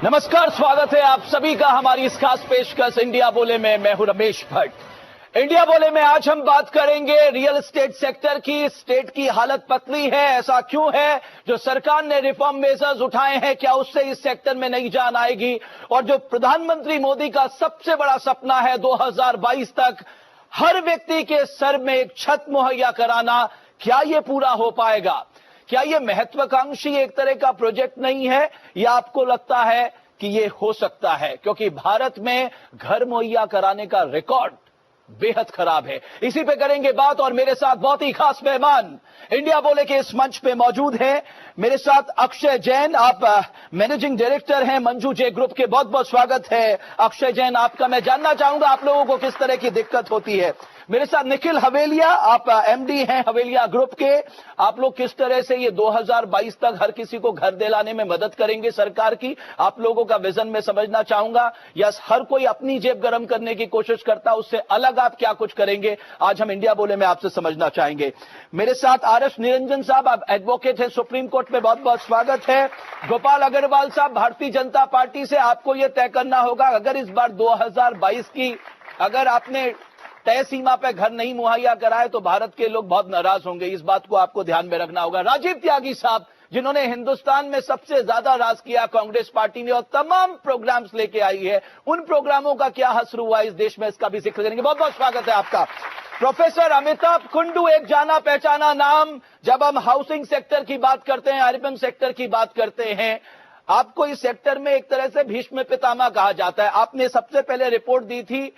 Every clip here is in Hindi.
नमस्कार, स्वागत है आप सभी का हमारी इस खास पेशकश इंडिया बोले में। मैं हूं रमेश भट्ट। इंडिया बोले में आज हम बात करेंगे रियल एस्टेट सेक्टर की। स्टेट की हालत पतली है, ऐसा क्यों है? जो सरकार ने रिफॉर्म मेजर्स उठाए हैं, क्या उससे इस सेक्टर में नई जान आएगी? और जो प्रधानमंत्री मोदी का सबसे बड़ा सपना है 2022 तक हर व्यक्ति के सर में एक छत मुहैया कराना, क्या यह पूरा हो पाएगा? क्या यह महत्वाकांक्षी एक तरह का प्रोजेक्ट नहीं है, या आपको लगता है कि यह हो सकता है? क्योंकि भारत में घर मुहैया कराने का रिकॉर्ड बेहद खराब है। इसी पे करेंगे बात, और मेरे साथ बहुत ही खास मेहमान इंडिया बोले के इस मंच पे मौजूद हैं। मेरे साथ अक्षय जैन, आप मैनेजिंग डायरेक्टर हैं मंजू जे ग्रुप के। बहुत बहुत स्वागत है अक्षय जैन आपका। मैं जानना चाहूंगा आप लोगों को किस तरह की दिक्कत होती है। मेरे साथ निखिल हवेलिया, आप एमडी हैं हवेलिया ग्रुप के। आप लोग किस तरह से ये 2022 तक हर किसी को घर दिलाने में मदद करेंगे सरकार की? आप लोगों का विजन में समझना चाहूंगा। या हर कोई अपनी जेब गर्म करने की कोशिश करता, उससे अलग आप क्या कुछ करेंगे? आज हम इंडिया बोले में आपसे समझना चाहेंगे। मेरे साथ आरएस निरंजन साहब, आप एडवोकेट हैं सुप्रीम कोर्ट में, बहुत बहुत स्वागत है। गोपाल अग्रवाल साहब, भारतीय जनता पार्टी से। आपको यह तय करना होगा, अगर इस बार 2022 की अगर आपने तय सीमा पे घर नहीं मुहैया कराए तो भारत के लोग बहुत नाराज होंगे। इस बात को आपको ध्यान में रखना होगा। राजीव त्यागी साहब, जिन्होंने हिंदुस्तान में सबसे ज्यादा राज किया कांग्रेस पार्टी ने और तमाम प्रोग्राम्स लेके आई है, उन प्रोग्रामों का क्या असर हुआ इस देश में, इसका भी जिक्र करेंगे। बहुत बहुत स्वागत है आपका। प्रोफेसर अमिताभ कुंडू, एक जाना पहचाना नाम जब हम हाउसिंग सेक्टर की बात करते हैं, अर्बन सेक्टर की बात करते हैं। आपको इस सेक्टर में एक तरह से भीष्म पितामह कहा जाता है। आपने सबसे पहले रिपोर्ट दी थी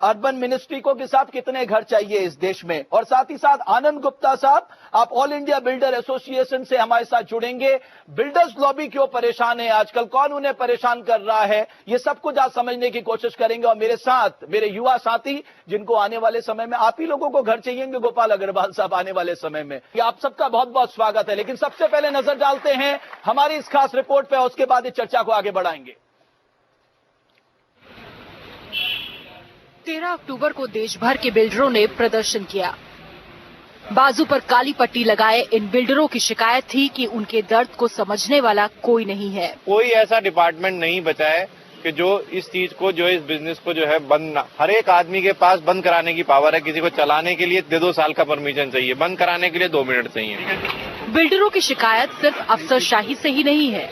अर्बन मिनिस्ट्री को कि साहब कितने घर चाहिए इस देश में। और साथ ही साथ आनंद गुप्ता साहब, आप ऑल इंडिया बिल्डर एसोसिएशन से हमारे साथ जुड़ेंगे। बिल्डर्स लॉबी क्यों परेशान है आजकल, कौन उन्हें परेशान कर रहा है, ये सब कुछ आज समझने की कोशिश करेंगे। और मेरे साथ मेरे युवा साथी, जिनको आने वाले समय में आप ही लोगों को घर चाहिए, गोपाल अग्रवाल साहब आने वाले समय में। आप सबका बहुत बहुत स्वागत है। लेकिन सबसे पहले नजर डालते हैं हमारी इस खास रिपोर्ट पे, उसके बाद इस चर्चा को आगे बढ़ाएंगे। 13 अक्टूबर को देश भर के बिल्डरों ने प्रदर्शन किया। बाजू पर काली पट्टी लगाए इन बिल्डरों की शिकायत थी कि उनके दर्द को समझने वाला कोई नहीं है। कोई ऐसा डिपार्टमेंट नहीं बचा है कि जो इस चीज को, जो इस बिजनेस को जो है बंद ना। हर एक आदमी के पास बंद कराने की पावर है। किसी को चलाने के लिए 2 साल का परमिशन चाहिए, बंद कराने के लिए 2 मिनट चाहिए। बिल्डरों की शिकायत सिर्फ अफसरशाही से ही नहीं है।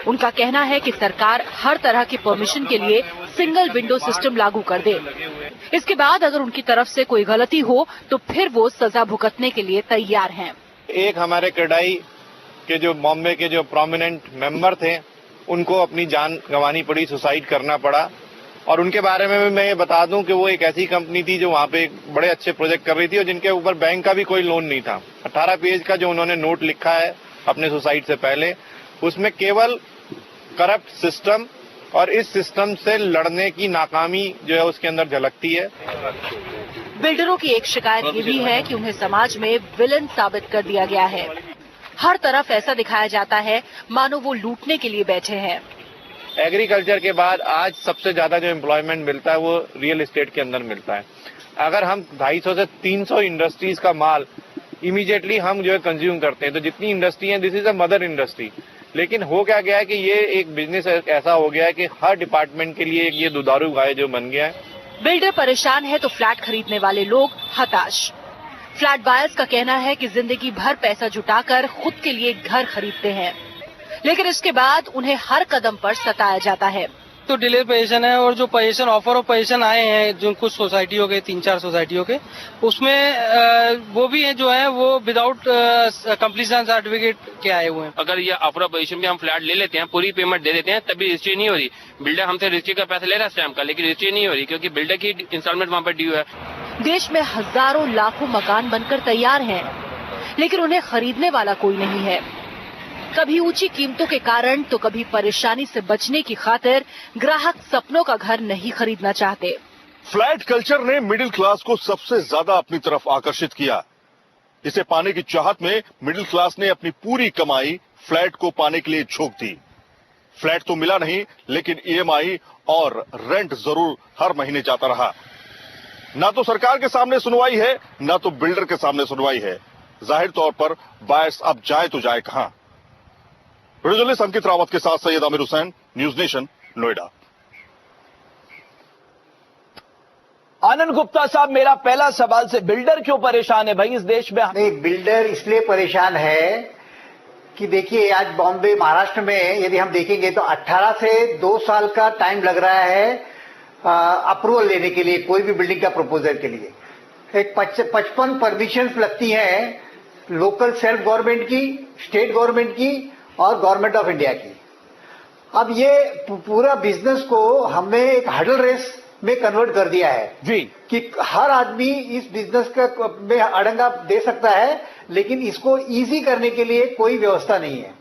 उनका कहना है कि सरकार हर तरह के परमिशन के लिए सिंगल विंडो सिस्टम लागू कर दे। इसके बाद अगर उनकी तरफ से कोई गलती हो तो फिर वो सजा भुगतने के लिए तैयार हैं। एक हमारे क्रेडाई के जो बॉम्बे के जो प्रोमिनेंट मेंबर थे, उनको अपनी जान गंवानी पड़ी, सुसाइड करना पड़ा। और उनके बारे में भी मैं ये बता दूं कि वो एक ऐसी कंपनी थी जो वहाँ पे बड़े अच्छे प्रोजेक्ट कर रही थी और जिनके ऊपर बैंक का भी कोई लोन नहीं था। 18 पेज का जो उन्होंने नोट लिखा है अपने सुसाइड से पहले, उसमें केवल करप्ट सिस्टम और इस सिस्टम से लड़ने की नाकामी जो है उसके अंदर झलकती है। बिल्डरों की एक शिकायत ये भी है कि उन्हें समाज में विलन साबित कर दिया गया है। हर तरफ ऐसा दिखाया जाता है मानो वो लूटने के लिए बैठे हैं। एग्रीकल्चर के बाद आज सबसे ज्यादा जो एम्प्लॉयमेंट मिलता है वो रियल एस्टेट के अंदर मिलता है। अगर हम 250 से 300 इंडस्ट्रीज का माल इमीडिएटली हम जो है कंज्यूम करते हैं, तो जितनी इंडस्ट्री है, this is a mother industry. लेकिन हो क्या गया है कि ये एक बिजनेस ऐसा हो गया है कि हर डिपार्टमेंट के लिए ये दुधारू गाय जो बन गया है। बिल्डर परेशान है तो फ्लैट खरीदने वाले लोग हताश। फ्लैट बायर्स का कहना है कि जिंदगी भर पैसा जुटाकर खुद के लिए घर खरीदते हैं, लेकिन इसके बाद उन्हें हर कदम पर सताया जाता है। तो डिले पोजीशन है, और जो पोजीशन ऑफर ऑफ पोजीशन आए हैं जो कुछ सोसाइटियों के 3-4 सोसाइटियों के, उसमें वो भी है जो है वो विदाउट कंप्लीशन सर्टिफिकेट के आए हुए हैं। अगर ये ऑफर ऑफ पोजीशन भी हम फ्लैट ले लेते हैं, पूरी पेमेंट दे देते हैं, तभी रजिस्ट्री नहीं हो रही। बिल्डर हमसे रजिस्ट्री का पैसा ले रहा है स्टैम्प का, लेकिन रजिस्ट्री नहीं हो रही क्योंकि बिल्डर की इंस्टॉलमेंट वहाँ पर ड्यू है। देश में हजारों लाखों मकान बनकर तैयार हैं, लेकिन उन्हें खरीदने वाला कोई नहीं है। कभी ऊंची कीमतों के कारण तो कभी परेशानी से बचने की खातिर ग्राहक सपनों का घर नहीं खरीदना चाहते। फ्लैट कल्चर ने मिडिल क्लास को सबसे ज्यादा अपनी तरफ आकर्षित किया। इसे पाने की चाहत में मिडिल क्लास ने अपनी पूरी कमाई फ्लैट को पाने के लिए झोंक दी। फ्लैट तो मिला नहीं, लेकिन ईएमआई और रेंट जरूर हर महीने जाता रहा। ना तो सरकार के सामने सुनवाई है, ना तो बिल्डर के सामने सुनवाई है। जाहिर तौर पर बायर्स अब जाए तो जाए कहां। जर्नलिस्ट अंकित रावत के साथ सैयद आमिर हुसैन, न्यूज नेशन, नोएडा। आनंद गुप्ता साहब, मेरा पहला सवाल से बिल्डर क्यों परेशान है भाई इस देश में? नहीं, बिल्डर इसलिए परेशान है कि देखिए आज बॉम्बे महाराष्ट्र में यदि हम देखेंगे तो 18 से 2 साल का टाइम लग रहा है अप्रूवल लेने के लिए कोई भी बिल्डिंग का प्रपोजल के लिए। एक 55 परमिशंस लगती हैं लोकल सेल्फ गवर्नमेंट की, स्टेट गवर्नमेंट की और गवर्नमेंट ऑफ इंडिया की। अब ये पूरा बिजनेस को हमने एक हर्डल रेस में कन्वर्ट कर दिया है जी, कि हर आदमी इस बिजनेस का में अड़ंगा दे सकता है, लेकिन इसको इजी करने के लिए कोई व्यवस्था नहीं है।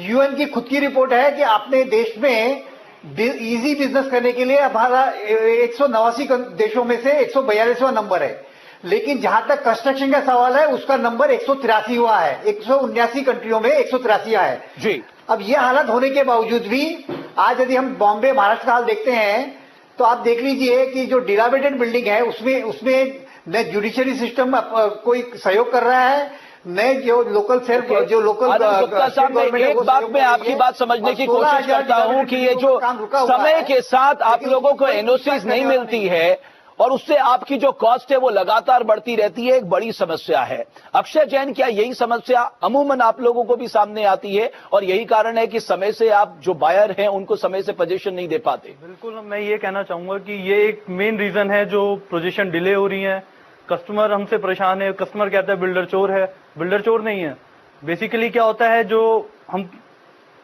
यूएन की खुद की रिपोर्ट है कि अपने देश में इजी बिजनेस करने के लिए हमारा 189 देशों में से 142वां नंबर है, लेकिन जहां तक कंस्ट्रक्शन का सवाल है उसका नंबर 183 हुआ है। 179 कंट्रियों में 183 है जी। अब ये हालत होने के बावजूद भी आज यदि हम बॉम्बे महाराष्ट्र का हाल देखते हैं तो आप देख लीजिए कि जो डिलामिनेटेड बिल्डिंग है उसमें न जुडिशरी सिस्टम कोई सहयोग कर रहा है, न जो लोकल सेल्फ जो लोकल गुप्ता साहब, एक बात में आपकी बात समझने की कोशिश करता हूं कि ये जो समय के साथ आप लोगों को एनओसीज नहीं मिलती है और उससे आपकी जो कॉस्ट है वो लगातार बढ़ती रहती है, एक बड़ी समस्या है। अक्षय जैन, क्या यही समस्या अमूमन आप लोगों को भी सामने आती है और यही कारण है कि समय से आप जो बायर हैं उनको समय से पोजीशन नहीं दे पाते? बिल्कुल, मैं ये कहना चाहूंगा कि ये एक मेन रीजन है जो पोजीशन डिले हो रही है। कस्टमर हमसे परेशान है, कस्टमर कहता है बिल्डर चोर है। बिल्डर चोर नहीं है। बेसिकली क्या होता है, जो हम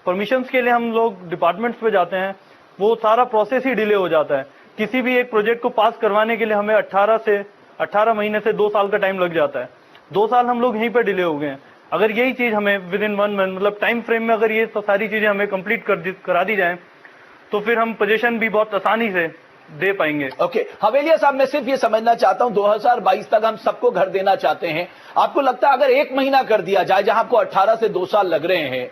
परमिशंस के लिए हम लोग डिपार्टमेंट्स पे जाते हैं वो सारा प्रोसेस ही डिले हो जाता है। किसी भी एक प्रोजेक्ट को पास करवाने के लिए हमें 18 महीने से 2 साल का टाइम लग जाता है। 2 साल हम लोग यहीं पे डिले हो गए हैं। अगर यही चीज हमें विद इन 1 मंथ मतलब टाइम फ्रेम में अगर ये सारी चीजें हमें कंप्लीट करा दी जाए तो फिर हम पोजीशन भी बहुत आसानी से दे पाएंगे। ओके, हवेलिया साहब, मैं सिर्फ ये समझना चाहता हूं 2022 तक हम सबको घर देना चाहते हैं। आपको लगता है अगर 1 महीना कर दिया जाए जहां आपको 18 से 2 साल लग रहे हैं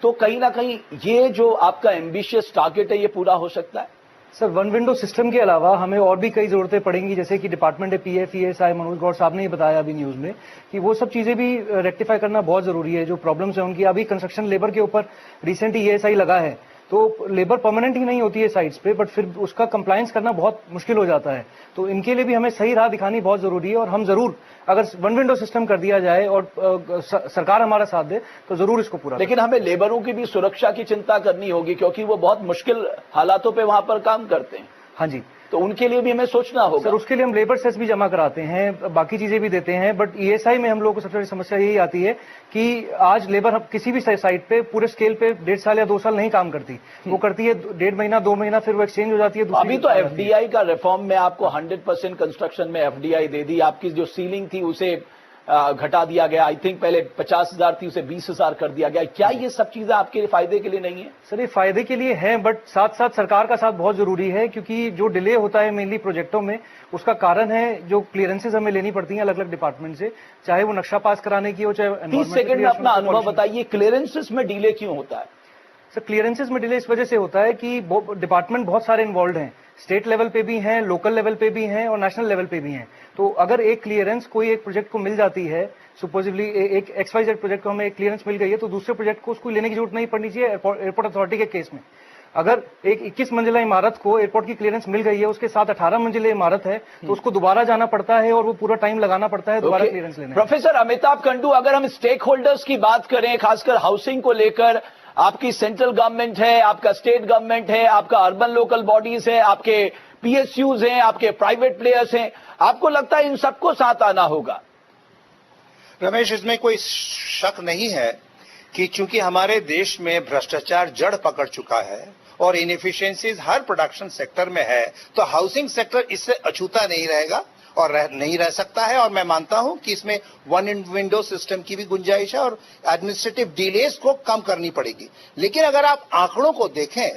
तो कहीं ना कहीं ये जो आपका एम्बिशियस टारगेट है ये पूरा हो सकता है? सर, वन विंडो सिस्टम के अलावा हमें और भी कई जरूरतें पड़ेंगी, जैसे कि department PF ESI Manoj Gaur साहब ने बताया अभी न्यूज में कि वो सब चीजें भी रेक्टिफाई करना बहुत जरूरी है। जो प्रॉब्लम्स है उनकी, अभी कंस्ट्रक्शन लेबर के ऊपर रिसेंट ईएसआई लगा है तो लेबर परमानेंट ही नहीं होती है साइट्स पे, बट फिर उसका कंप्लायंस करना बहुत मुश्किल हो जाता है। तो इनके लिए भी हमें सही राह दिखानी बहुत जरूरी है और हम जरूर, अगर वन विंडो सिस्टम कर दिया जाए और सरकार हमारा साथ दे तो जरूर इसको पूरा। लेकिन हमें लेबरों की भी सुरक्षा की चिंता करनी होगी क्योंकि वो बहुत मुश्किल हालातों पे वहां पर काम करते हैं। हाँ जी, तो उनके लिए भी हमें सोचना होगा। सर, उसके लिए हम लेबर सेस भी जमा कराते हैं, बाकी चीजें भी देते हैं, बट ईएसआई में हम लोगों को सबसे बड़ी समस्या यही आती है कि आज लेबर किसी भी साइट पे पूरे स्केल पे 1.5 साल या 2 साल नहीं काम करती। वो करती है 1.5 महीना 2 महीना, फिर वो एक्सचेंज हो जाती है। अभी तो एफडीआई का रिफॉर्म में आपको 100% कंस्ट्रक्शन में एफडीआई दे दी। आपकी जो सीलिंग थी उसे घटा दिया गया। आई थिंक पहले 50,000 थी उसे 20,000 कर दिया गया। क्या ये सब चीजें आपके फायदे के लिए नहीं है? सर, ये फायदे के लिए है, बट साथ साथ सरकार का साथ बहुत जरूरी है क्योंकि जो डिले होता है मेनली प्रोजेक्टों में, उसका कारण है जो क्लियरेंसेज हमें लेनी पड़ती हैं अलग अलग डिपार्टमेंट से, चाहे वो नक्शा पास कराने की हो, चाहे 30 सेकंड में अपना अनुभव बताइए, क्लियरेंसेज में डिले क्यों होता है? सर, क्लियरेंसेज में डिले इस वजह से होता है कि डिपार्टमेंट बहुत सारे इन्वॉल्व हैं, स्टेट लेवल पे भी हैं, लोकल लेवल पे भी हैं और नेशनल लेवल पे भी हैं। तो अगर एक क्लियरेंस कोई एक प्रोजेक्ट को मिल जाती है, सुपोजिवली एक XYZ प्रोजेक्ट को हमें एक क्लियरेंस मिल गई है, तो दूसरे प्रोजेक्ट को उसको लेने की जरूरत नहीं पड़नी चाहिए। एयरपोर्ट अथॉरिटी के केस में अगर एक 21 मंजिला इमारत को एयरपोर्ट की क्लियरेंस मिल गई है, उसके साथ 18 मंजिला इमारत है, तो उसको दोबारा जाना पड़ता है और वो पूरा टाइम लगाना पड़ता है दोबारा क्लियरेंस लेने। प्रोफेसर अमिताभ कंडू, अगर हम स्टेक होल्डर्स की बात करें, खासकर हाउसिंग को लेकर, आपकी सेंट्रल गवर्नमेंट है, आपका स्टेट गवर्नमेंट है, आपका अर्बन लोकल बॉडीज है, आपके PSUs हैं, आपके प्राइवेट प्लेयर्स हैं, आपको लगता है इन सबको साथ आना होगा? रमेश, इसमें कोई शक नहीं है कि चूंकि हमारे देश में भ्रष्टाचार जड़ पकड़ चुका है और इनएफिशिएंसीज हर प्रोडक्शन सेक्टर में है, तो हाउसिंग सेक्टर इससे अछूता नहीं रहेगा और नहीं रह सकता है। और मैं मानता हूं कि इसमें वन विंडो सिस्टम की भी गुंजाइश है और एडमिनिस्ट्रेटिव डिलेज को कम करनी पड़ेगी। लेकिन अगर आप आंकड़ों को देखें,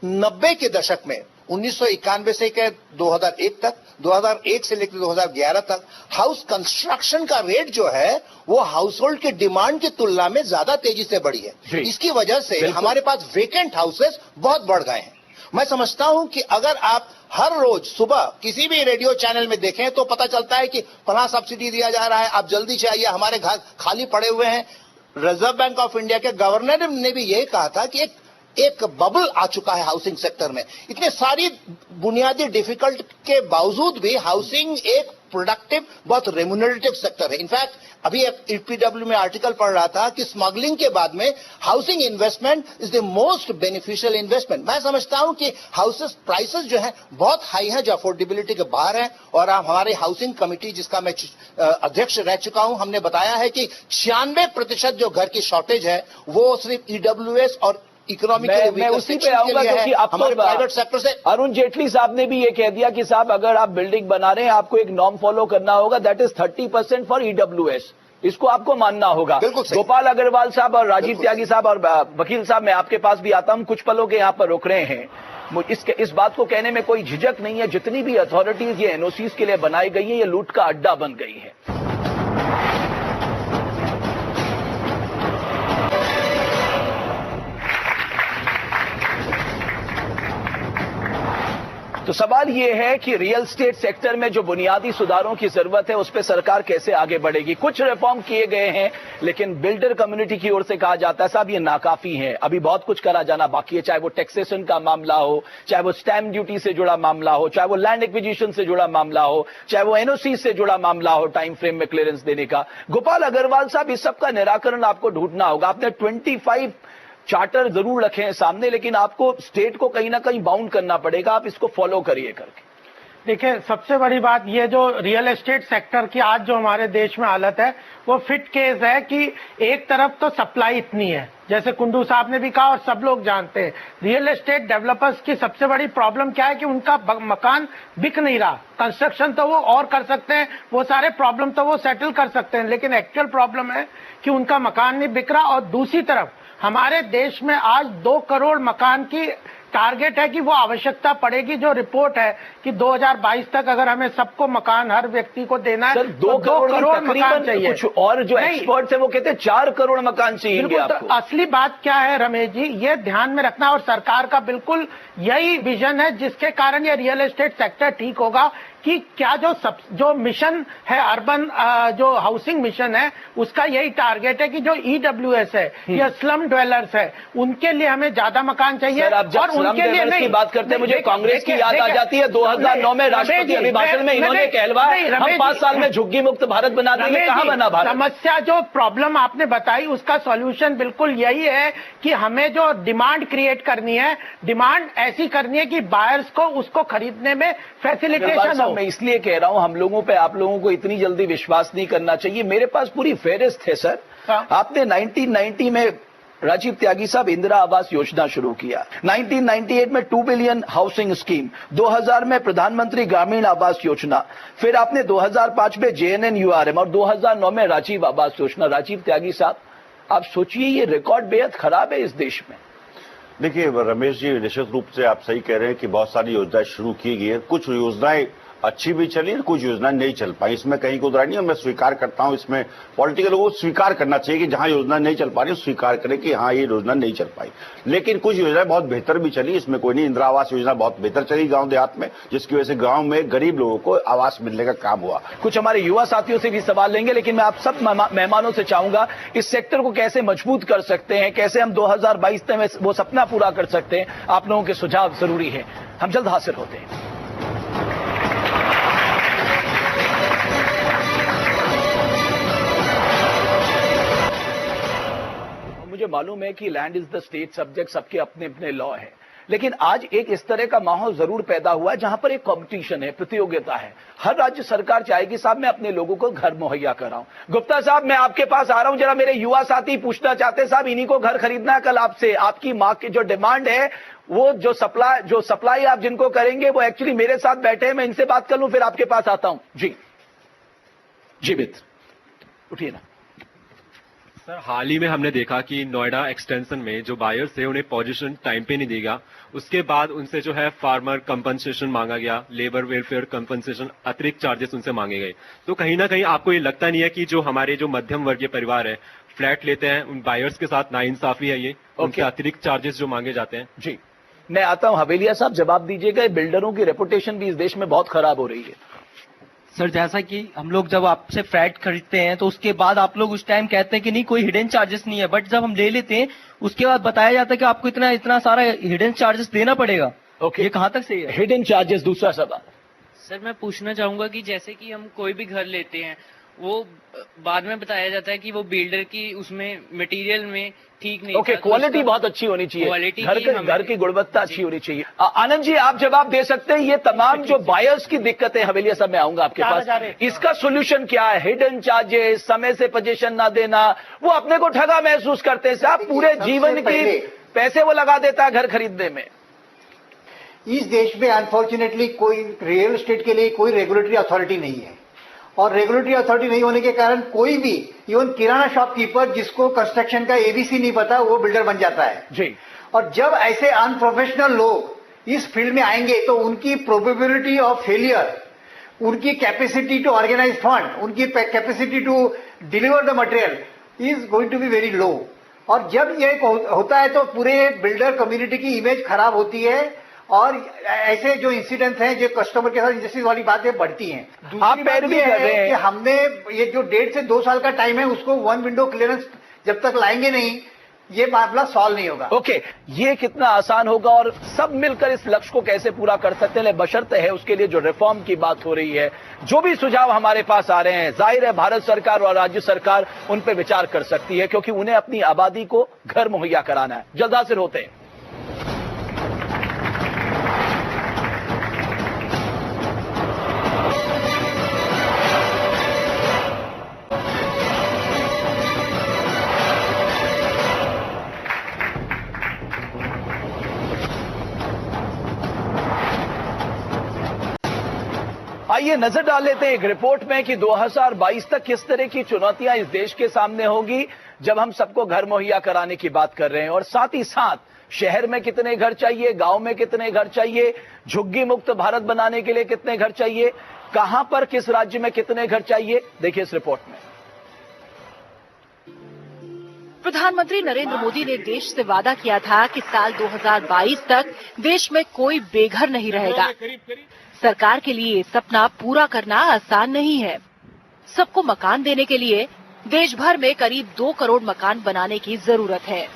90 के दशक में 1991 से 2001 तक, 2001 से लेकर 2011 तक हाउस कंस्ट्रक्शन का रेट जो है वो हाउस होल्ड के डिमांड की तुलना में ज्यादा तेजी से बढ़ी है। इसकी वजह से हमारे पास वेकेंट हाउसेस बहुत बढ़ गए हैं। मैं समझता हूं कि अगर आप हर रोज सुबह किसी भी रेडियो चैनल में देखें तो पता चलता है कि फलां सब्सिडी दिया जा रहा है, आप जल्दी से आइए, हमारे घर खाली पड़े हुए हैं। रिजर्व बैंक ऑफ इंडिया के गवर्नर ने भी यही कहा था कि एक बबल आ चुका है हाउसिंग सेक्टर में। इतने सारी बुनियादी डिफिकल्ट के बावजूद भी हाउसिंग एक प्रोडक्टिव, बहुत रेम्यूनरेटिव सेक्टर है। इनफैक्ट अभी एक ईपीडब्ल्यू में आर्टिकल पढ़ रहा था कि स्मगलिंग के बाद में housing investment is the most beneficial investment. मैं समझता हूं कि हाउसेस प्राइसेस जो है बहुत हाई है, जो अफोर्डेबिलिटी के बाहर है। और हमारी हाउसिंग कमेटी जिसका मैं अध्यक्ष रह चुका हूं, हमने बताया है कि 96% जो घर की शॉर्टेज है वो सिर्फ ईडब्ल्यूएस और इकोनॉमिक मैं उसी पे आऊंगा, क्योंकि अब तो प्राइवेट सेक्टर से अरुण जेटली साहब ने भी ये कह दिया कि साहब अगर आप बिल्डिंग बना रहे हैं आपको एक नॉर्म फॉलो करना होगा, दैट इज 30% फॉर ईडब्ल्यूएस। इसको आपको मानना होगा। गोपाल अग्रवाल साहब और राजीव त्यागी साहब और वकील साहब, मैं आपके पास भी आता हूं, कुछ पलों के यहां पर रुक रहे हैं। इस बात को कहने में कोई झिझक नहीं है, जितनी भी अथॉरिटीज ये एनओसीज के लिए बनाई गई है, ये लूट का अड्डा बन गई है। तो सवाल यह है कि रियल एस्टेट सेक्टर में जो बुनियादी सुधारों की जरूरत है उस पर सरकार कैसे आगे बढ़ेगी। कुछ रिफॉर्म किए गए हैं, लेकिन बिल्डर कम्युनिटी की ओर से कहा जाता है साहब ये नाकाफी है, अभी बहुत कुछ करा जाना बाकी है। चाहे वो टैक्सेशन का मामला हो, चाहे वो स्टैंप ड्यूटी से जुड़ा मामला हो, चाहे वो लैंड एक्विजिशन से जुड़ा मामला हो, चाहे वो एनओसी से जुड़ा मामला हो, टाइम फ्रेम में क्लियरेंस देने का। गोपाल अग्रवाल साहब, इस सब का निराकरण आपको ढूंढना होगा। आपने 25 चार्टर जरूर रखे हैं सामने, लेकिन आपको स्टेट को कहीं ना कहीं बाउंड करना पड़ेगा। आप इसको फॉलो करिए करके। देखिए, सबसे बड़ी बात ये जो रियल एस्टेट सेक्टर की आज जो हमारे देश में हालत है वो फिट केस है कि एक तरफ तो सप्लाई इतनी है, जैसे कुंडू साहब ने भी कहा और सब लोग जानते हैं, रियल एस्टेट डेवलपर्स की सबसे बड़ी प्रॉब्लम क्या है कि उनका मकान बिक नहीं रहा। कंस्ट्रक्शन तो वो और कर सकते हैं, वो सारे प्रॉब्लम तो वो सेटल कर सकते हैं, लेकिन एक्चुअल प्रॉब्लम है कि उनका मकान नहीं बिक रहा। और दूसरी तरफ हमारे देश में आज 2 करोड़ मकान की टारगेट है कि वो आवश्यकता पड़ेगी। जो रिपोर्ट है कि 2022 तक अगर हमें सबको मकान हर व्यक्ति को देना है, 2 करोड़ मकान चाहिए। कुछ और जो एक्सपर्ट्स हैं वो कहते हैं 4 करोड़ मकान चाहिए आपको। तो असली बात क्या है रमेश जी, ये ध्यान में रखना, और सरकार का बिल्कुल यही विजन है जिसके कारण ये रियल एस्टेट सेक्टर ठीक होगा कि क्या जो मिशन है अर्बन जो हाउसिंग मिशन है उसका यही टारगेट है कि जो ईडब्ल्यूएस है या स्लम ड्वेलर्स है उनके लिए हमें ज्यादा मकान चाहिए। और उनके लिए नहीं, की बात करते हैं मुझे कांग्रेस की याद आ जाती है। 2009 में राष्ट्रपति अभिभाषण में इन्होंने कहलवाया हम 5 साल में झुग्गी मुक्त भारत बना देंगे। कहां बना भारत? समस्या जो प्रॉब्लम आपने बताई उसका सॉल्यूशन बिल्कुल यही है कि हमें जो डिमांड क्रिएट करनी है, डिमांड ऐसी करनी है कि बायर्स को उसको खरीदने में फैसिलिटेशन हो। मैं इसलिए कह रहा हूं हम लोगों पे आप लोगों को इतनी जल्दी विश्वास नहीं करना चाहिए। मेरे पास पूरी फेहरिस्त है सर। आपने 1990 में राजीव त्यागी साहब इंदिरा आवास योजना शुरू किया, 1998 में 2 बिलियन हाउसिंग स्कीम, 2000 में प्रधानमंत्री ग्रामीण आवास योजना, फिर आपने 2005 में JNNURM और 2009 में राजीव आवास योजना। राजीव त्यागी साहब, आप सोचिए ये रिकॉर्ड बेहद खराब है इस देश में। देखिए रमेश जी, निश्चित रूप से आप सही कह रहे हैं कि बहुत सारी योजनाएं शुरू की गई है, कुछ योजनाएं अच्छी भी चली और कुछ योजनाएं नहीं चल पाई, इसमें कहीं कोई बुराई नहीं है। मैं स्वीकार करता हूं, इसमें पॉलिटिकल लोगों को स्वीकार करना चाहिए कि जहां योजना नहीं चल पा रही स्वीकार करें कि हाँ ये योजना नहीं चल पाई, लेकिन कुछ योजनाएं बहुत बेहतर भी चली, इसमें कोई नहीं। इंदिरा आवास योजना बहुत बेहतर चली गांव देहात में, जिसकी वजह से गांव में गरीब लोगों को आवास मिलने का काम हुआ। कुछ हमारे युवा साथियों से भी सवाल लेंगे, लेकिन मैं आप सब मेहमानों से चाहूंगा इस सेक्टर को कैसे मजबूत कर सकते हैं, कैसे हम 2022 में वो सपना पूरा कर सकते हैं। आप लोगों के सुझाव जरूरी है। हम जल्द हासिल होते हैं। मुझे मालूम है कि land is the state subject, सबके अपने अपने लॉ है, लेकिन आज एक इस तरह का माहौल जरूर पैदा हुआ है जहां पर एक कंपटीशन है, प्रतियोगिता है। हर राज्य सरकार चाहेगी साहब मैं अपने लोगों को घर मुहैया कराऊं। गुप्ता साहब, मैं आपके पास आ रहा हूं, जरा मेरे युवा साथी पूछना चाहते हैं साहब इन्हीं को घर खरीदना है कल आपसे। आपकी मां की जो डिमांड है वो जो सप्लाई आप जिनको करेंगे वो एक्चुअली मेरे साथ बैठे हैं, मैं इनसे बात कर लूं फिर आपके पास आता हूं। जी मित्र, उठिए ना। सर, हाल ही में हमने देखा कि नोएडा एक्सटेंशन में जो बायर्स थे उन्हें पोजीशन टाइम पे नहीं देगा, उसके बाद उनसे जो है फार्मर कंपनसेशन मांगा गया, लेबर वेलफेयर कंपनसेशन, अतिरिक्त चार्जेस उनसे मांगे गए। तो कहीं ना कहीं आपको ये लगता नहीं है कि जो हमारे जो मध्यम वर्गीय परिवार है फ्लैट लेते हैं उन बायर्स के साथ नाइंसाफी है ये, उनके अतिरिक्त चार्जेस जो मांगे जाते हैं? जी, मैं आता हूं। हवेलिया साहब जवाब दीजिएगा। बिल्डरों की रेपुटेशन भी इस देश में बहुत खराब हो रही है। सर जैसा कि हम लोग जब आपसे फ्लैट खरीदते हैं तो उसके बाद आप लोग उस टाइम कहते हैं कि नहीं कोई हिडन चार्जेस नहीं है, बट जब हम ले लेते हैं उसके बाद बताया जाता है कि आपको इतना इतना सारा हिडन चार्जेस देना पड़ेगा। ओके, ये कहाँ तक सही है? Hidden charges. दूसरा सवाल सर, मैं पूछना चाहूंगा कि जैसे कि हम कोई भी घर लेते हैं, वो बाद में बताया जाता है कि वो बिल्डर की उसमें मटेरियल में ठीक नहीं। ओके, क्वालिटी बहुत अच्छी होनी चाहिए, घर की गुणवत्ता अच्छी होनी चाहिए। आनंद जी, आप जवाब दे सकते हैं। ये तमाम जो बायर्स की दिक्कतें हवेलिया साहब, मैं आऊंगा आपके पास, इसका सोल्यूशन क्या है? हिडन चार्जेस, समय से पोजीशन ना देना, वो अपने को ठगा महसूस करते हैं साहब, पूरे जीवन की पैसे वो लगा देता है घर खरीदने में। इस देश में अनफॉर्चुनेटली कोई रियल एस्टेट के लिए कोई रेगुलेटरी अथॉरिटी नहीं है, और रेगुलेटरी अथॉरिटी नहीं होने के कारण कोई भी, इवन किराना शॉपकीपर जिसको कंस्ट्रक्शन का एबीसी नहीं पता, वो बिल्डर बन जाता है जी। और जब ऐसे अनप्रोफेशनल लोग इस फील्ड में आएंगे तो उनकी प्रोबेबिलिटी ऑफ फेलियर, उनकी कैपेसिटी टू ऑर्गेनाइज फंड, उनकी capacity to deliver the material is going to be very low. और जब ये होता है तो पूरे बिल्डर कम्युनिटी की इमेज खराब होती है, और ऐसे जो इंसिडेंट्स हैं, जो कस्टमर के साथ इंजस्टिस वाली बातें बढ़ती हैं। आप पैरवी कर रहे हैं कि हमने ये जो 1.5 से 2 साल का टाइम है, उसको 1 विंडो क्लियरेंस जब तक लाएंगे नहीं, ये मामला सॉल्व नहीं होगा। ओके, ये कितना आसान होगा और सब मिलकर इस लक्ष्य को कैसे पूरा कर सकते हैं, बशर्ते है उसके लिए जो रिफॉर्म की बात हो रही है, जो भी सुझाव हमारे पास आ रहे हैं, जाहिर है भारत सरकार और राज्य सरकार उन पर विचार कर सकती है, क्योंकि उन्हें अपनी आबादी को घर मुहैया कराना है। जल्द हाजिर होते हैं। आइए नजर डाल लेते हैं एक रिपोर्ट में कि 2022 तक किस तरह की चुनौतियां इस देश के सामने होगी जब हम सबको घर मुहैया कराने की बात कर रहे हैं, और साथ ही साथ शहर में कितने घर चाहिए, गांव में कितने घर चाहिए, झुग्गी मुक्त भारत बनाने के लिए कितने घर चाहिए, कहां पर किस राज्य में कितने घर चाहिए, देखिए इस रिपोर्ट में। प्रधानमंत्री नरेंद्र मोदी ने देश से वादा किया था कि साल 2022 तक देश में कोई बेघर नहीं रहेगा। सरकार के लिए ये सपना पूरा करना आसान नहीं है। सबको मकान देने के लिए देश भर में करीब 2 करोड़ मकान बनाने की जरूरत है।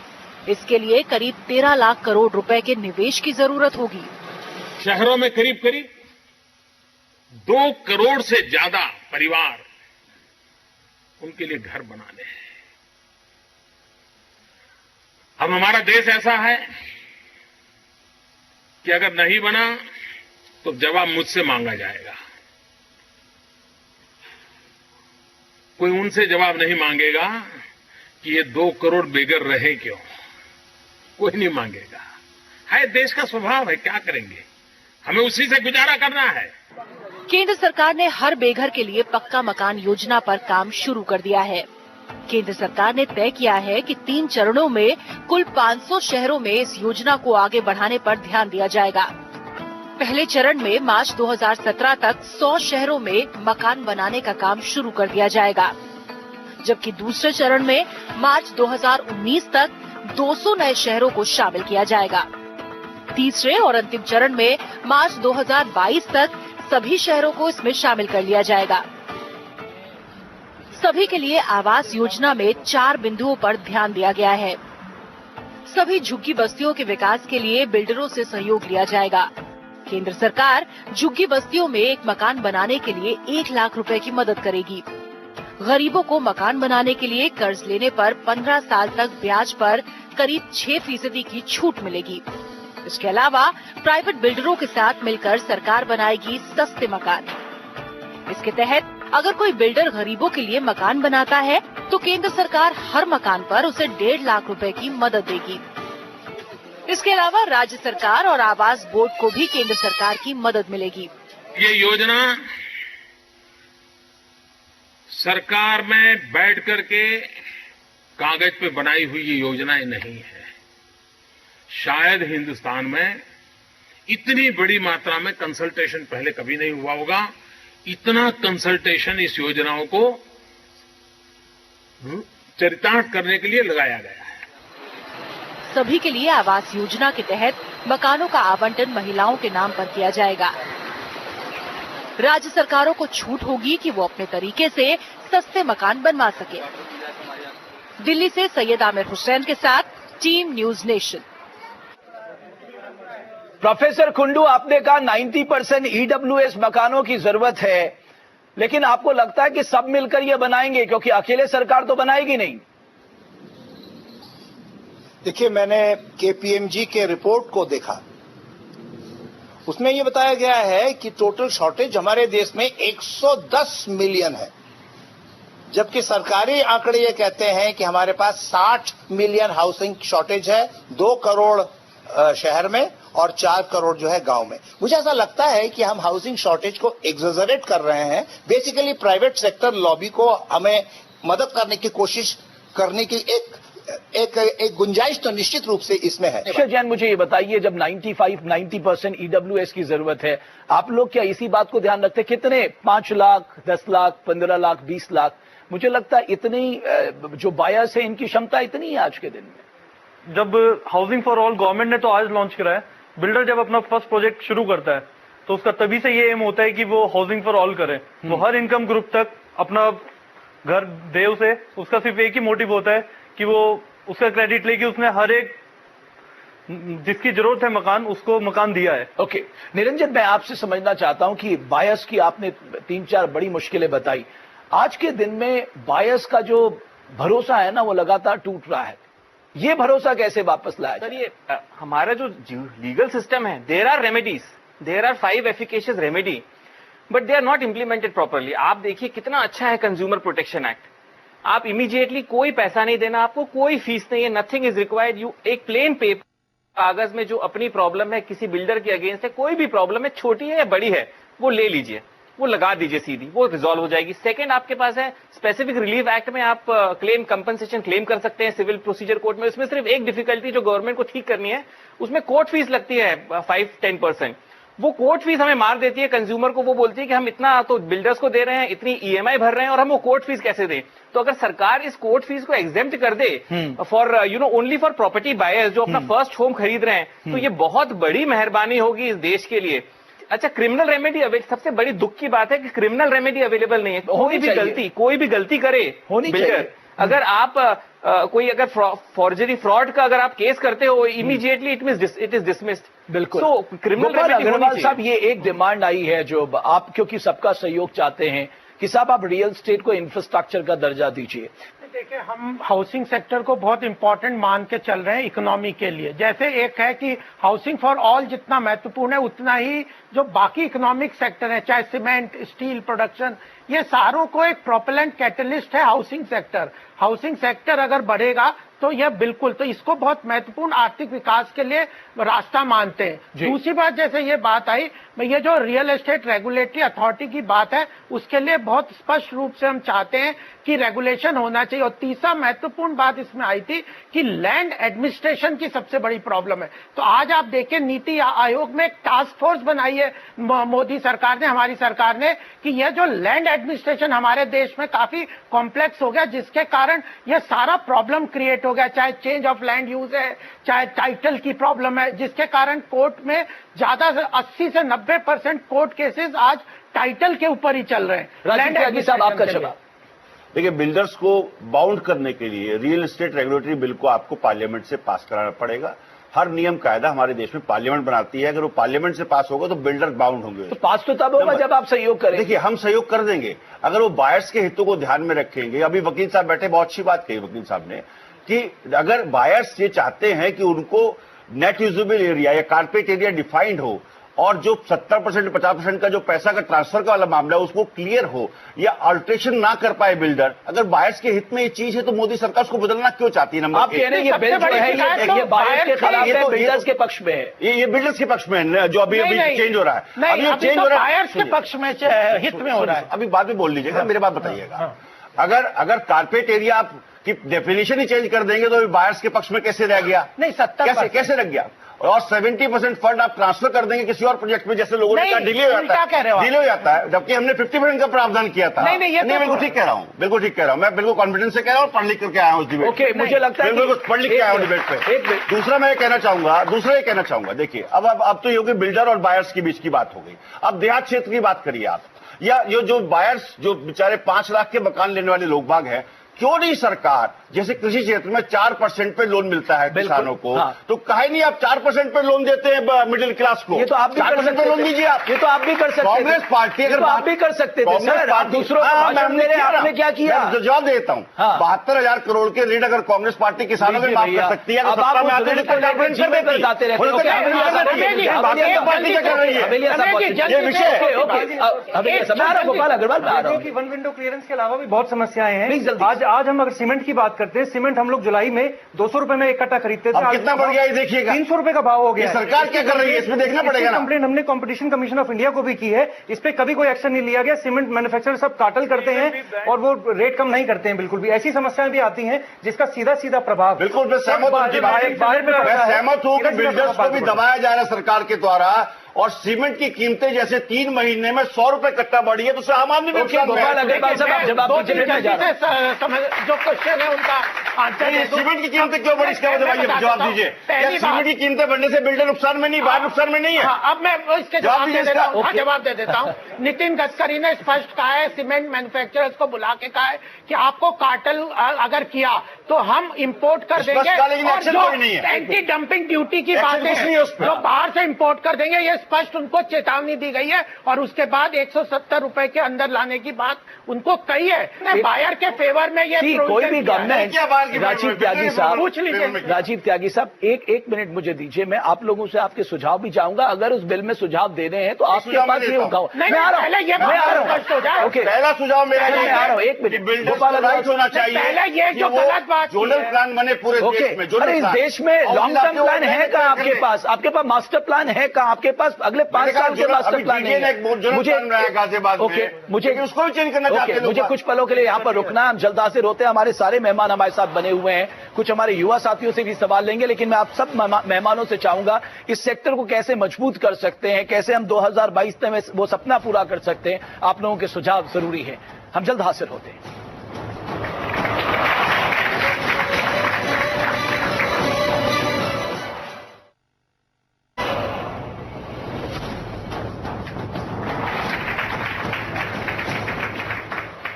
इसके लिए करीब 13 लाख करोड़ रुपए के निवेश की जरूरत होगी। शहरों में करीब 2 करोड़ से ज्यादा परिवार, उनके लिए घर बनाने हैं। अब हमारा देश ऐसा है कि अगर नहीं बना तो जवाब मुझसे मांगा जाएगा। कोई उनसे जवाब नहीं मांगेगा कि ये 2 करोड़ बेघर रहे क्यों, कोई नहीं मांगेगा। है देश का स्वभाव है, क्या करेंगे, हमें उसी से गुजारा करना है। केंद्र सरकार ने हर बेघर के लिए पक्का मकान योजना पर काम शुरू कर दिया है। केंद्र सरकार ने तय किया है कि 3 चरणों में कुल 500 शहरों में इस योजना को आगे बढ़ाने पर ध्यान दिया जाएगा। पहले चरण में मार्च 2017 तक 100 शहरों में मकान बनाने का काम शुरू कर दिया जाएगा, जबकि दूसरे चरण में मार्च 2019 तक 200 नए शहरों को शामिल किया जाएगा। तीसरे और अंतिम चरण में मार्च 2022 तक सभी शहरों को इसमें शामिल कर लिया जाएगा। सभी के लिए आवास योजना में 4 बिंदुओं पर ध्यान दिया गया है। सभी झुग्गी बस्तियों के विकास के लिए बिल्डरों से सहयोग लिया जाएगा। केंद्र सरकार झुग्गी बस्तियों में एक मकान बनाने के लिए 1 लाख रुपए की मदद करेगी। गरीबों को मकान बनाने के लिए कर्ज लेने पर 15 साल तक ब्याज पर करीब 6% की छूट मिलेगी। इसके अलावा प्राइवेट बिल्डरों के साथ मिलकर सरकार बनाएगी सस्ते मकान। इसके तहत अगर कोई बिल्डर गरीबों के लिए मकान बनाता है तो केंद्र सरकार हर मकान पर उसे 1.5 लाख रुपए की मदद देगी। इसके अलावा राज्य सरकार और आवास बोर्ड को भी केंद्र सरकार की मदद मिलेगी। ये योजना सरकार में बैठ करके कागज पे बनाई हुई ये योजनाएं नहीं है। शायद हिंदुस्तान में इतनी बड़ी मात्रा में कंसल्टेशन पहले कभी नहीं हुआ होगा। इतना कंसल्टेशन इस योजनाओं को चरितार्थ करने के लिए लगाया गया है। सभी के लिए आवास योजना के तहत मकानों का आवंटन महिलाओं के नाम पर किया जाएगा। राज्य सरकारों को छूट होगी कि वो अपने तरीके से सस्ते मकान बनवा सके। दिल्ली से सैयद आमिर हुसैन के साथ team news nation. Professor Kundu, आपने कहा 90% ईडब्ल्यूएस मकानों की जरूरत है, लेकिन आपको लगता है कि सब मिलकर ये बनाएंगे, क्योंकि अकेले सरकार तो बनाएगी नहीं? देखिए, मैंने केपीएमजी के रिपोर्ट को देखा, उसमें यह बताया गया है कि टोटल शॉर्टेज हमारे देश में 110 मिलियन है, जबकि सरकारी आंकड़े ये कहते हैं कि हमारे पास 60 मिलियन हाउसिंग शॉर्टेज है, 2 करोड़ शहर में और 4 करोड़ जो है गांव में। मुझे ऐसा लगता है कि हम हाउसिंग शॉर्टेज को एग्जैजरेट कर रहे हैं। बेसिकली प्राइवेट सेक्टर लॉबी को हमें मदद करने की कोशिश करने की एक गुंजाइश तो निश्चित रूप से इसमें है। अक्षय जैन, मुझे ये बताइए, जब 90% ईडब्ल्यूएस की जरूरत है, आप लोग क्या इसी बात को ध्यान रखते? कितने 5 लाख, 10 लाख, 15 लाख, 20 लाख? मुझे लगता है इतनी जो बायर्स है इनकी क्षमता इतनी है आज के दिन में। जब हाउसिंग फॉर ऑल गवर्नमेंट ने तो आज लॉन्च करा है, बिल्डर जब अपना फर्स्ट प्रोजेक्ट शुरू करता है तो उसका तभी से ये एम होता है कि वो हाउसिंग फॉर ऑल करे, वो हर इनकम ग्रुप तक अपना घर दे उसे। उसका सिर्फ एक ही मोटिव होता है कि वो उसका क्रेडिट ले कि उसने हर एक जिसकी जरूरत है मकान, उसको मकान दिया है। ओके निरंजन, मैं आपसे समझना चाहता हूं कि बायर्स की आपने 3-4 बड़ी मुश्किलें बताई। आज के दिन में बायर्स का जो भरोसा है ना, वो लगातार टूट रहा है। ये भरोसा कैसे वापस लाया? सर, ये हमारा जो लीगल सिस्टम है, there are remedies, there are 5 efficacious remedy, but they are not implemented properly. आप देखिए कितना अच्छा है कंज्यूमर प्रोटेक्शन एक्ट। आप इमीडिएटली कोई पैसा नहीं देना, आपको कोई फीस नहीं है, नथिंग इज रिक्वायर्ड। यू एक प्लेन पेपर कागज में जो अपनी प्रॉब्लम है, किसी बिल्डर के अगेंस्ट है, कोई भी प्रॉब्लम है, छोटी है या बड़ी है, वो ले लीजिए, वो लगा दीजिए सीधी, वो रिजॉल्व हो जाएगी। सेकंड, आपके पास है स्पेसिफिक रिलीफ एक्ट में आप क्लेम कंपनसेशन क्लेम कर सकते हैं सिविल प्रोसीजर कोर्ट में। उसमें सिर्फ एक डिफिकल्टी जो गवर्नमेंट को ठीक करनी है, उसमें कोर्ट फीस लगती है 5-10%। वो कोर्ट फीस हमें मार देती है कंज्यूमर को। वो बोलती है कि हम इतना तो बिल्डर्स को दे रहे हैं, इतनी ईएमआई भर रहे हैं और हम वो कोर्ट फीस कैसे दें। तो अगर सरकार इस कोर्ट फीस को एग्जेम्प्ट कर दे for only for property buyers जो अपना फर्स्ट होम खरीद रहे हैं, तो ये बहुत बड़ी मेहरबानी होगी इस देश के लिए। अच्छा, क्रिमिनल रेमेडी सबसे बड़ी दुख की बात है कि क्रिमिनल रेमेडी अवेलेबल नहीं है। कोई भी गलती करे बिल्डर, अगर आप कोई अगर फॉर्जरी फ्रॉड का अगर आप केस करते हो, इमीडिएटली इट इज डिसमिस्ड। बिल्कुल। तो क्रिमिनल अग्रवाल साहब, ये एक डिमांड आई है जो आप, क्योंकि सबका सहयोग चाहते हैं कि साहब आप रियल एस्टेट को इंफ्रास्ट्रक्चर का दर्जा दीजिए। देखिए, हम हाउसिंग सेक्टर को बहुत इंपॉर्टेंट मान के चल रहे हैं इकोनॉमी के लिए। जैसे एक है कि हाउसिंग फॉर ऑल जितना महत्वपूर्ण है, उतना ही जो बाकी इकोनॉमिक सेक्टर है, चाहे सीमेंट, स्टील प्रोडक्शन, ये सारों को एक प्रोपेलेंट कैटलिस्ट है हाउसिंग सेक्टर। हाउसिंग सेक्टर अगर बढ़ेगा तो यह बिल्कुल, तो इसको बहुत महत्वपूर्ण आर्थिक विकास के लिए रास्ता मानते हैं। दूसरी बात, जैसे ये बात आई, ये जो रियल एस्टेट रेगुलेटरी अथॉरिटी की बात है, उसके लिए बहुत स्पष्ट रूप से हम चाहते हैं कि रेगुलेशन होना चाहिए। और तीसरा महत्वपूर्ण बात इसमें आई थी कि लैंड एडमिनिस्ट्रेशन की सबसे बड़ी प्रॉब्लम है। तो आज आप देखें, नीति आयोग में एक टास्क फोर्स बनाई है मोदी सरकार ने, हमारी सरकार ने, कि यह जो लैंड एडमिनिस्ट्रेशन हमारे देश में काफी कॉम्प्लेक्स हो गया, जिसके कारण यह सारा प्रॉब्लम क्रिएट हो गया। चाहे चेंज ऑफ लैंड यूज है, चाहे टाइटल की प्रॉब्लम है, जिसके कारण कोर्ट में ज्यादा से 80 से 90% कोर्ट केसेस आज टाइटल के ऊपर ही चल रहे हैं। लैंड साहब, आपका जवाब। देखिए, बिल्डर्स को बाउंड करने के लिए रियल एस्टेट रेगुलेटरी बिल को आपको पार्लियामेंट से पास कराना पड़ेगा। हर नियम कायदा हमारे देश में पार्लियामेंट बनाती है। अगर वो पार्लियामेंट से पास होगा तो बिल्डर बाउंड होंगे। तो पास तो तब होगा जब आप सहयोग करें। देखिए, हम सहयोग कर देंगे अगर वो बायर्स के हितों को ध्यान में रखेंगे। अभी वकील साहब बैठे, बहुत अच्छी बात कही वकील साहब ने कि अगर बायर्स ये चाहते हैं कि उनको नेट यूजेबल एरिया या कारपेट एरिया डिफाइंड हो, और जो 70% 50% का जो पैसा का ट्रांसफर का वाला मामला है उसको क्लियर हो, या अल्ट्रेशन ना कर पाए बिल्डर, अगर बायर्स के हित में ये चीज है तो मोदी सरकार उसको बदलना क्यों चाहती है? नंबर आप कह रहे हैं ये बिल जो है ये बायर्स के खिलाफ है, बिल्डर्स के पक्ष में है। ये बिल्डर्स के पक्ष में है जो अभी चेंज हो रहा है। अभी चेंज हो रहा है, बायर्स के पक्ष में, हित में हो रहा है। अभी बाद में बोल लीजिएगा, मेरे बात बताइएगा। अगर कारपेट एरिया आप की डेफिनेशन ही चेंज कर देंगे तो बायर्स के पक्ष में कैसे रह गया? नहीं, 70% कैसे रह गया? और 70% फंड आप ट्रांसफर कर देंगे किसी और प्रोजेक्ट में, जैसे लोगों ने कहा डिले हो जाता है, डिले हो जाता है, जबकि हमने 50% का प्रावधान किया था। नहीं, बिल्कुल ठीक कह रहा हूँ, बिल्कुल ठीक कह रहा हूँ, मैं बिल्कुल कॉन्फिडेंस से कह रहा हूँ, पढ़ लिख करके आया हूँ उस डिबेट। ओके, मुझे लगता है बिल्कुल पढ़ लिख के आया हूँ डिबेट पे। दूसरा मैं ये कहना चाहूंगा, देखिए अब तो ये होगी बिल्डर और बायर्स के बीच की बात हो गई। अब देहात क्षेत्र की बात करिए आप, या ये जो बायर्स, जो बेचारे 5 लाख के मकान लेने वाले लोग बाग हैं, क्यों नहीं सरकार जैसे कृषि क्षेत्र में 4% पे लोन मिलता है किसानों को, तो काहे नहीं आप 4% पे लोन देते हैं मिडिल क्लास को? ये तो आप भी कर सकते लोन दीजिए आप, ये तो आप भी कर सकते। कांग्रेस पार्टी अगर आप भी कर सकते थे सर, दूसरों आपने क्या किया? जवाब देता हूँ, 72,000 करोड़ के ऋण अगर कांग्रेस पार्टी किसानों में माफ कर सकती है, तो सत्ता में आते Gopal Agarwal, one window clearance के अलावा भी बहुत समस्याएं हैं। आज हम अगर सीमेंट की बात करते हैं, सीमेंट हम लोग जुलाई में 200 रुपए में इकट्ठा खरीदते थे, कितना बढ़ गया ये देखिएगा, 300 रुपए का भाव हो गया। सरकार क्या कर रही है इसमें देखना पड़ेगा ना। कंप्लेंट हमने कॉम्पिटिशन कमीशन ऑफ इंडिया को भी की है, इस पे कभी कोई एक्शन नहीं लिया गया। सीमेंट मैन्युफैक्चरर सब काटल करते हैं और वो रेट कम नहीं करते हैं बिल्कुल भी। ऐसी समस्याएं भी आती हैं जिसका सीधा प्रभाव बिल्कुल मैं सहमत हूं कि बिल्डर्स को भी दबाया जा रहा है सरकार के द्वारा, और सीमेंट की कीमतें जैसे 3 महीने में 100 रुपए कट्टा बढ़ी है, तो उससे आम आदमी जो क्वेश्चन है उनका आंसर, सीमेंट की कीमतें क्यों बढ़ी इसका जवाब दीजिए। सीमेंट की कीमतें बढ़ने से बिल्डर नुकसान में नहीं, बाहर नुकसान में नहीं है। अब मैं इसके जवाब दे देता हूँ। नितिन गडकरी ने स्पष्ट कहा है, सीमेंट मैन्युफैक्चरर्स को बुला के कहा है कि आपको कार्टेल अगर किया तो हम इंपोर्ट कर देंगे, और जो एंटी डंपिंग ड्यूटी की बातें जो बाहर से इंपोर्ट कर देंगे, ये स्पष्ट उनको चेतावनी दी गई है, और उसके बाद 170 रुपए के अंदर लाने की बात उनको कही है। बायर के फेवर में ये कोई भी गवर्नमेंट, राजीव त्यागी साहब, पूछ लीजिए। राजीव त्यागी साहब, एक मिनट मुझे दीजिए, मैं आप लोगों से आपके सुझाव भी चाहूंगा। अगर उस बिल में सुझाव दे रहे हैं तो आपके पास ये होगा। मैं आ रहा हूँ, ओके, पहला सुझाव मेरा आ रहा हूँ, एक मिनट, गोपाल राइट होना चाहिए। ये जो गलत बात, जोनल प्लान बने पूरे देश में। अरे इस देश में लॉन्ग टर्म प्लान है कहाँ आपके पास? आपके पास मास्टर प्लान है कहाँ आपके पास? अगले 5 साल के मास्टर प्लान है। मुझे उसको भी चेंज करना चाहते हैं। मुझे कुछ पलों के लिए यहाँ पर रुकना है, हम जल्दा से रोते हैं। हमारे सारे मेहमान हमारे साथ बने हुए हैं, कुछ हमारे युवा साथियों से भी सवाल लेंगे, लेकिन मैं आप सब मेहमानों से चाहूंगा इस सेक्टर को कैसे मजबूत कर सकते हैं, कैसे हम 2022 में वो सपना पूरा कर सकते हैं। आप लोगों के सुझाव जरूरी है। हम जल्द हासिल होते हैं।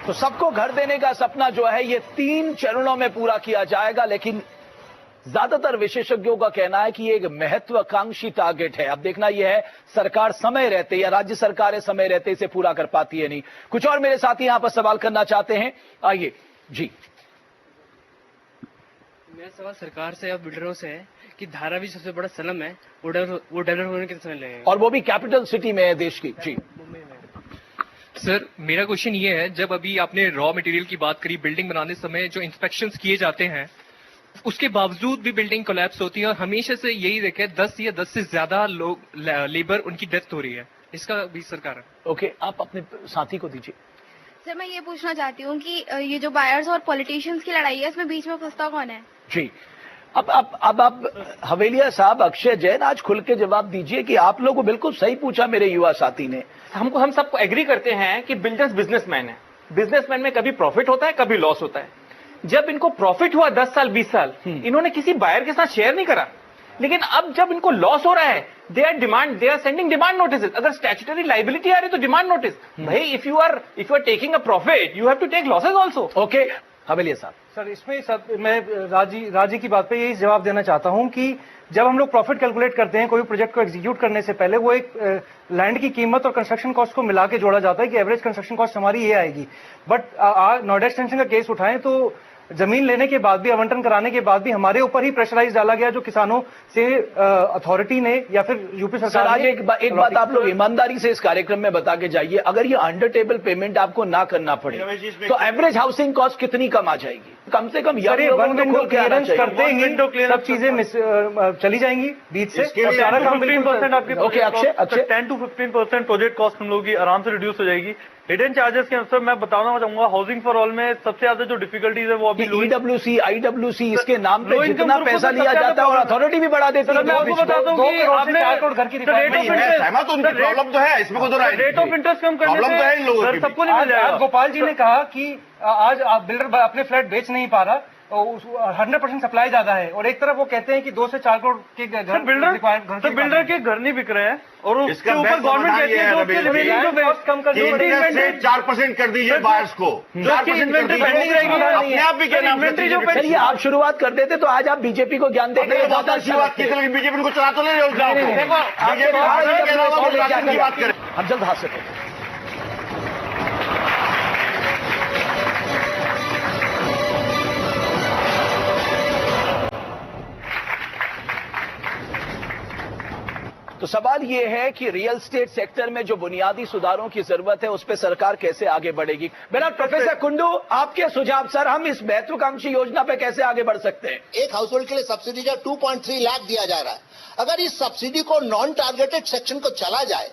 तो सबको घर देने का सपना जो है ये 3 चरणों में पूरा किया जाएगा, लेकिन ज्यादातर विशेषज्ञों का कहना है कि ये एक महत्वाकांक्षी टारगेट है। अब देखना यह है सरकार समय रहते या राज्य सरकारें समय रहते इसे पूरा कर पाती है नहीं। कुछ और मेरे साथी यहां पर सवाल करना चाहते हैं, आइए जी। मेरा सवाल सरकार से और बिल्डरों से है कि धारावी सबसे बड़ा सलम है, वो डेवलप होने कितना समय लगेगा, और वो भी कैपिटल सिटी में है देश की। जी सर, मेरा क्वेश्चन ये है, जब अभी आपने रॉ मटेरियल की बात करी, बिल्डिंग बनाने समय जो इंस्पेक्शंस किए जाते हैं उसके बावजूद भी बिल्डिंग कोलैप्स होती है, और हमेशा से यही देखे 10 या 10 से ज्यादा लोग लेबर उनकी डेथ हो रही है, इसका भी सरकार। ओके, आप अपने साथी को दीजिए। सर, मैं ये पूछना चाहती हूँ कि ये जो बायर्स और पॉलिटिशियंस की लड़ाई है, इसमें बीच में फंसता कौन है? जी, अब आप हवेलिया साहब, अक्षय जैन, आज खुल के जवाब दीजिए कि आप लोगों को बिल्कुल सही पूछा मेरे युवा साथी ने। हम सबको एग्री करते हैं कि बिल्डर्स बिजनेसमैन है। बिजनेसमैन में कभी प्रॉफिट होता है, कभी लॉस होता है। जब इनको प्रॉफिट हुआ 10 साल 20 साल, इन्होंने किसी बायर के साथ शेयर नहीं करा, लेकिन अब जब इनको लॉस हो रहा है, they are sending demand notice. अगर स्टैट्यूटरी लाइबिलिटी आ रही तो डिमांड नोटिस। भाई, if you are taking a profit, you have to take losses also. Okay, Haveliya साहब। सर, इसमें मैं राजी की बात पे यही जवाब देना चाहता हूं कि जब हम लोग प्रॉफिट कैलकुलेट करते हैं कोई प्रोजेक्ट को एग्जीक्यूट करने से पहले, वो एक लैंड की कीमत और कंस्ट्रक्शन कॉस्ट को मिला के जोड़ा जाता है कि एवरेज कंस्ट्रक्शन कॉस्ट हमारी ये आएगी। बट नोएडा एक्सटेंशन का केस उठाएं तो जमीन लेने के बाद भी, आवंटन कराने के बाद भी हमारे ऊपर ही प्रेशराइज डाला गया, जो किसानों से अथॉरिटी ने या फिर यूपी सरकार ने। एक बात आप लोग ईमानदारी से इस कार्यक्रम में बता के जाइए, अगर ये अंडर टेबल पेमेंट आपको ना करना पड़े तो एवरेज हाउसिंग कॉस्ट कितनी कम आ जाएगी? कम से कम वन विंडो क्लियरेंस करते ही सब चीजें चली जाएंगी बीच से। 15% आपके, okay Akshay, 10 to 15% project cost हम लोग की आराम से रिड्यूस हो जाएगी। हिडन चार्जेस के अनुसार मैं बताना चाहूंगा, हाउसिंग फॉर ऑल में सबसे ज्यादा जो डिफिकल्टीज है वो कि ईडब्ल्यूसी, आईडब्ल्यूसी इसके नाम पे जितना पैसा लिया जाता है और अथॉरिटी भी बढ़ा देती है। मैं आपको बताता हूँ कि आपने सहमत हूं, उनकी प्रॉब्लम तो है, इसमें कोई रेट ऑफ इंटरेस्ट कम करने से सबको नहीं मिल जाएगा। गोपाल जी ने कहा कि आज आप बिल्डर अपने फ्लैट बेच नहीं पा रहा, 100% सप्लाई ज्यादा है, और एक तरफ वो कहते हैं कि 2 से 4 करोड़ के घर बिल्डर के घर नहीं बिक रहे हैं और उसके ऊपर गवर्नमेंट कहती है 4% कर दीजिए बायर्स को, 4% अपने आप भी कहना। चलिए आप शुरुआत कर देते तो आज आप बीजेपी को ज्ञान देंगे। बहुत अच्छी बात की, बीजेपी को चला तो नहीं रहे, बात करें। हम जल्द हासिल करें। तो सवाल ये है कि रियल एस्टेट सेक्टर में जो बुनियादी सुधारों की जरूरत है उस पर सरकार कैसे आगे बढ़ेगी। मेरा प्रोफेसर कुंडू, आपके सुझाव सर, हम इस महत्वाकांक्षी योजना पे कैसे आगे बढ़ सकते हैं? एक हाउस होल्ड के लिए सब्सिडी का 2.3 लाख दिया जा रहा है। अगर इस सब्सिडी को नॉन टारगेटेड सेक्शन को चला जाए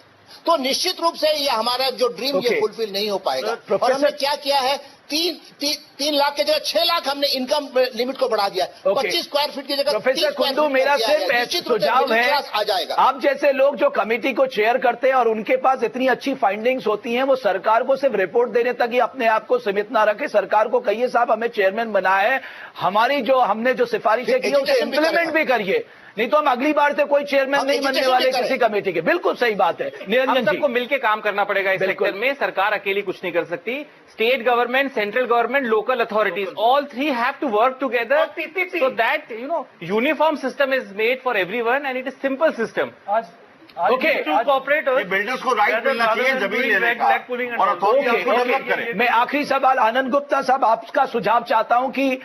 तो निश्चित रूप से ये हमारा जो ड्रीम ये फुलफिल नहीं हो पाएगा। और हमने क्या किया है, 3 लाख की जगह 6 लाख हमने इनकम लिमिट को बढ़ा दिया। 25 स्क्वायर फीट की जगह प्रोफेसर कुंडू, मेरा सिर्फ सुझाव है, आ जाएगा। आप जैसे लोग जो कमेटी को चेयर करते हैं और उनके पास इतनी अच्छी फाइंडिंग्स होती हैं, वो सरकार को सिर्फ रिपोर्ट देने तक ही अपने आप को सीमित ना रखे। सरकार को कहिए साहब हमें चेयरमैन बनाया है, हमारी जो हमने जो सिफारिशें की है उसे इम्प्लीमेंट भी करिए, नहीं तो हम अगली बार से कोई चेयरमैन नहीं बनने वाले किसी कमेटी के। बिल्कुल सही बात है निरंजन जी, सबको मिलकर काम करना पड़ेगा इस सेक्टर में। सरकार अकेली कुछ नहीं कर सकती। State government, central government, local authorities, all 3 have to work together so that uniform system is made for everyone and it is simple system. Okay, builders को राइट मिलना चाहिए जमीन लेने का और अथॉरिटी उसको डेवलप करे। मैं आखिरी सवाल आनंद गुप्ता साहब आपका सुझाव चाहता हूं कि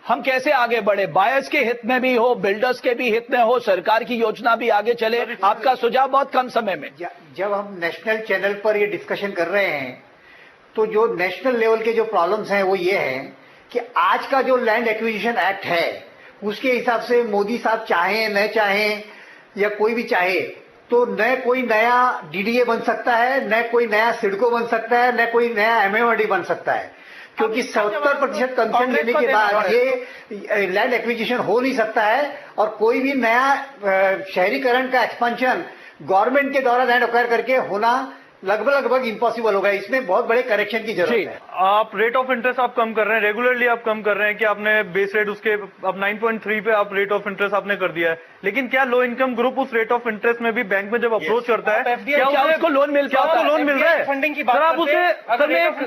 हम कैसे आगे बढ़े, बायर्स के हित में भी हो, बिल्डर्स के भी हित में हो, सरकार की योजना भी आगे चले। आपका सुझाव बहुत कम समय में। जब हम नेशनल चैनल पर ये डिस्कशन कर रहे हैं तो जो नेशनल लेवल के जो प्रॉब्लम्स हैं वो ये हैं कि आज का जो लैंड एक्विजिशन एक्ट है उसके हिसाब से मोदी साहब चाहें न चाहें या कोई भी चाहे तो न कोई नया डीडीए बन सकता है, न कोई नया सिडको बन सकता है, न कोई नया एमएमआरडी बन सकता है, क्योंकि 70% कंसेंट लेने के बाद ये लैंड एक्विजिशन हो नहीं सकता है और कोई भी नया शहरीकरण का एक्सपेंशन गवर्नमेंट के द्वारा लैंड एक्वायर करके होना लगभग इम्पॉसिबल होगा। इसमें बहुत बड़े करेक्शन की जरूरत है। आप रेट ऑफ इंटरेस्ट आप कम कर रहे हैं, रेगुलरली आप कम कर रहे हैं कि आपने बेस रेट उसके अब 9.3 पे आप रेट ऑफ इंटरेस्ट आपने कर दिया है, लेकिन क्या लो इनकम ग्रुप उस रेट ऑफ इंटरेस्ट में भी बैंक में जब अप्रोच करता है क्या उसको लोन मिल पाता है? लोन मिल रहा है फंडिंग की बात सर, आप उसे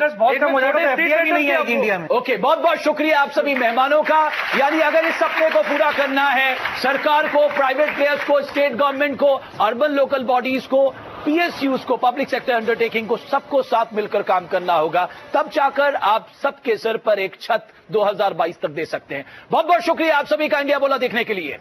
बहुत कम हो जाएगा तो FDI भी नहीं आएगी इंडिया में। ओके, बहुत बहुत शुक्रिया आप सभी मेहमानों का। यानी अगर इस सपने को पूरा करना है, सरकार को, प्राइवेट प्लेयर्स को, स्टेट गवर्नमेंट को, अर्बन लोकल बॉडीज को, पीएसयूज को, पब्लिक सेक्टर अंडरटेकिंग को, सबको साथ मिलकर काम करना होगा, तब जाकर आप सबके सर पर एक छत 2022 तक दे सकते हैं। बहुत बहुत शुक्रिया आप सभी का इंडिया बोला देखने के लिए।